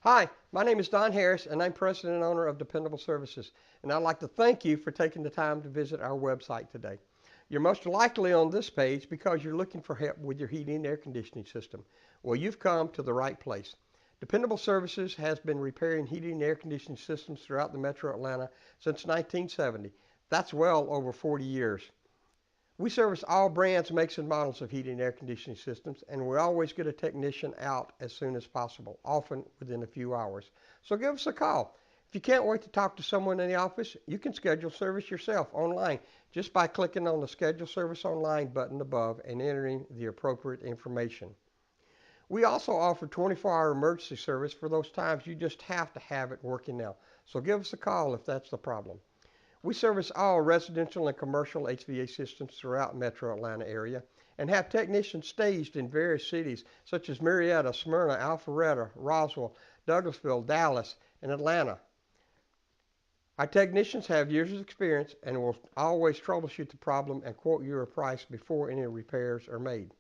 Hi, my name is Don Harris, and I'm president and owner of Dependable Services. And I'd like to thank you for taking the time to visit our website today. You're most likely on this page because you're looking for help with your heating and air conditioning system. Well, you've come to the right place. Dependable Services has been repairing heating and air conditioning systems throughout the metro Atlanta since 1970. That's well over 40 years. We service all brands, makes, and models of heating and air conditioning systems, and we always get a technician out as soon as possible, often within a few hours. So give us a call. If you can't wait to talk to someone in the office, you can schedule service yourself online just by clicking on the Schedule Service Online button above and entering the appropriate information. We also offer 24-hour emergency service for those times you just have to have it working now. So give us a call if that's the problem. We service all residential and commercial HVAC systems throughout Metro Atlanta area and have technicians staged in various cities such as Marietta, Smyrna, Alpharetta, Roswell, Douglasville, Dallas, and Atlanta. Our technicians have years of experience and will always troubleshoot the problem and quote you a price before any repairs are made.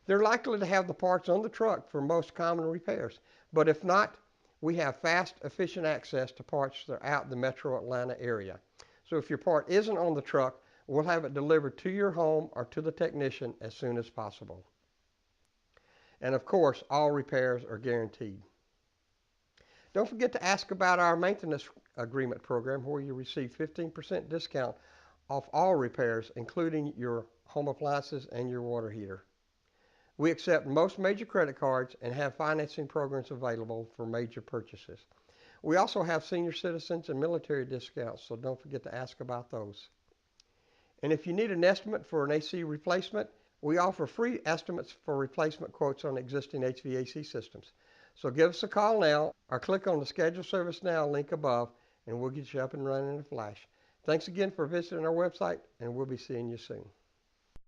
They're likely to have the parts on the truck for most common repairs, but if not, we have fast, efficient access to parts throughout the Metro Atlanta area. So if your part isn't on the truck, we'll have it delivered to your home or to the technician as soon as possible. And of course, all repairs are guaranteed. Don't forget to ask about our maintenance agreement program where you receive 15% discount off all repairs, including your home appliances and your water heater. We accept most major credit cards and have financing programs available for major purchases. We also have senior citizens and military discounts, so don't forget to ask about those. And if you need an estimate for an AC replacement, we offer free estimates for replacement quotes on existing HVAC systems. So give us a call now or click on the Schedule Service Now link above and we'll get you up and running in a flash. Thanks again for visiting our website, and we'll be seeing you soon.